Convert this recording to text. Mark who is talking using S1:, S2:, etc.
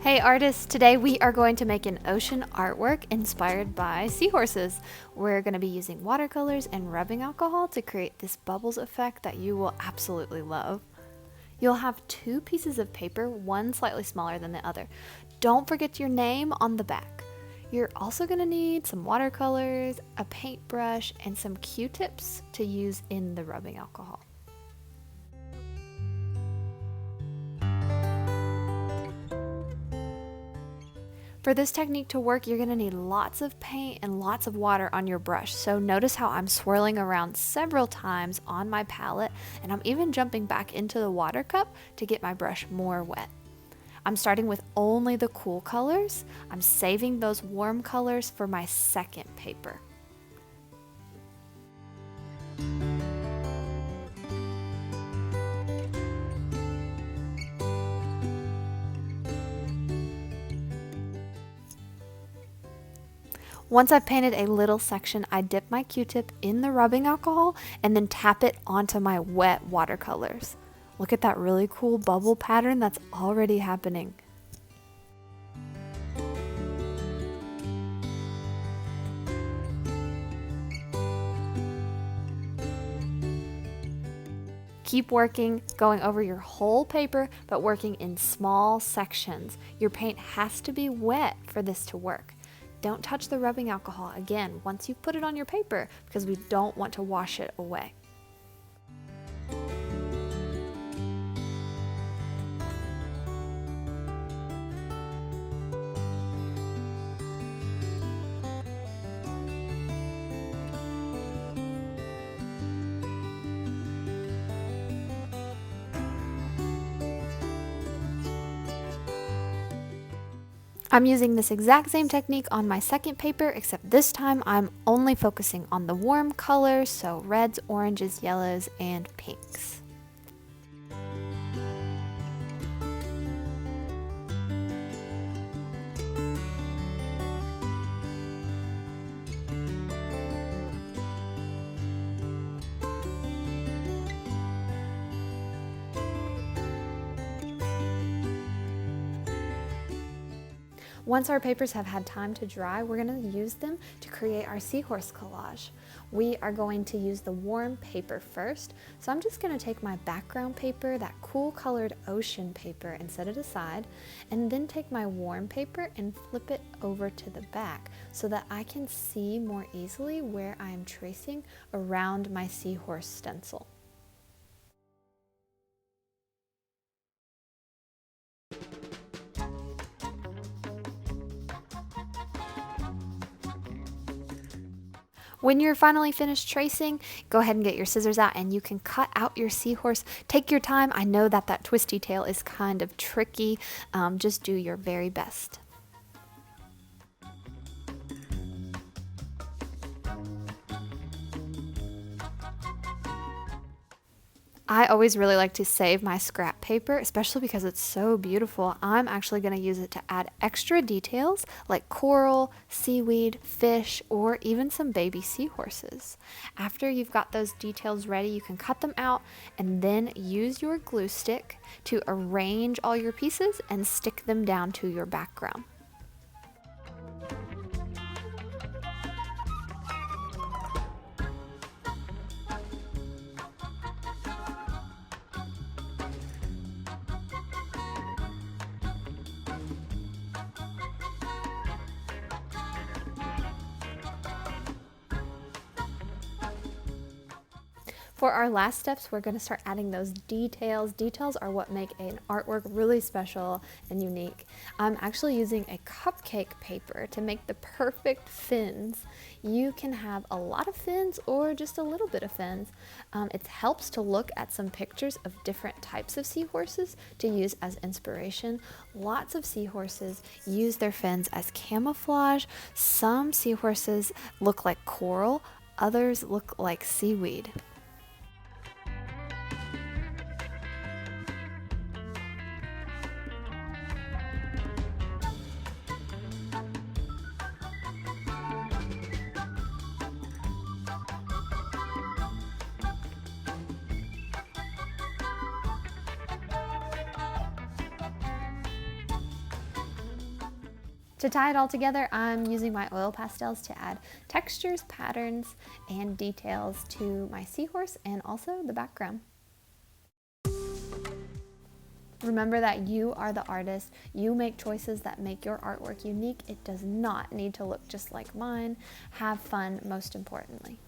S1: Hey artists, today we are going to make an ocean artwork inspired by seahorses. We're going to be using watercolors and rubbing alcohol to create this bubbles effect that you will absolutely love. You'll have two pieces of paper, one slightly smaller than the other. Don't forget your name on the back. You're also going to need some watercolors, a paintbrush, and some Q-tips to use in the rubbing alcohol. For this technique to work, you're going to need lots of paint and lots of water on your brush. So notice how I'm swirling around several times on my palette, and I'm even jumping back into the water cup to get my brush more wet. I'm starting with only the cool colors. I'm saving those warm colors for my second paper. Once I've painted a little section, I dip my Q-tip in the rubbing alcohol and then tap it onto my wet watercolors. Look at that really cool bubble pattern that's already happening. Keep working, going over your whole paper, but working in small sections. Your paint has to be wet for this to work. Don't touch the rubbing alcohol again once you've put it on your paper because we don't want to wash it away. I'm using this exact same technique on my second paper, except this time I'm only focusing on the warm colors, so reds, oranges, yellows, and pinks. Once our papers have had time to dry, we're going to use them to create our seahorse collage. We are going to use the warm paper first, so I'm just going to take my background paper, that cool colored ocean paper, and set it aside, and then take my warm paper and flip it over to the back so that I can see more easily where I am tracing around my seahorse stencil. When you're finally finished tracing, go ahead and get your scissors out and you can cut out your seahorse. Take your time. I know that twisty tail is kind of tricky. Just do your very best. I always really like to save my scrap paper, especially because it's so beautiful. I'm actually going to use it to add extra details like coral, seaweed, fish, or even some baby seahorses. After you've got those details ready, you can cut them out and then use your glue stick to arrange all your pieces and stick them down to your background. For our last steps, we're going to start adding those details. Details are what make an artwork really special and unique. I'm actually using a cupcake paper to make the perfect fins. You can have a lot of fins or just a little bit of fins. It helps to look at some pictures of different types of seahorses to use as inspiration. Lots of seahorses use their fins as camouflage. Some seahorses look like coral, others look like seaweed. To tie it all together, I'm using my oil pastels to add textures, patterns, and details to my seahorse and also the background. Remember that you are the artist. You make choices that make your artwork unique. It does not need to look just like mine. Have fun, most importantly.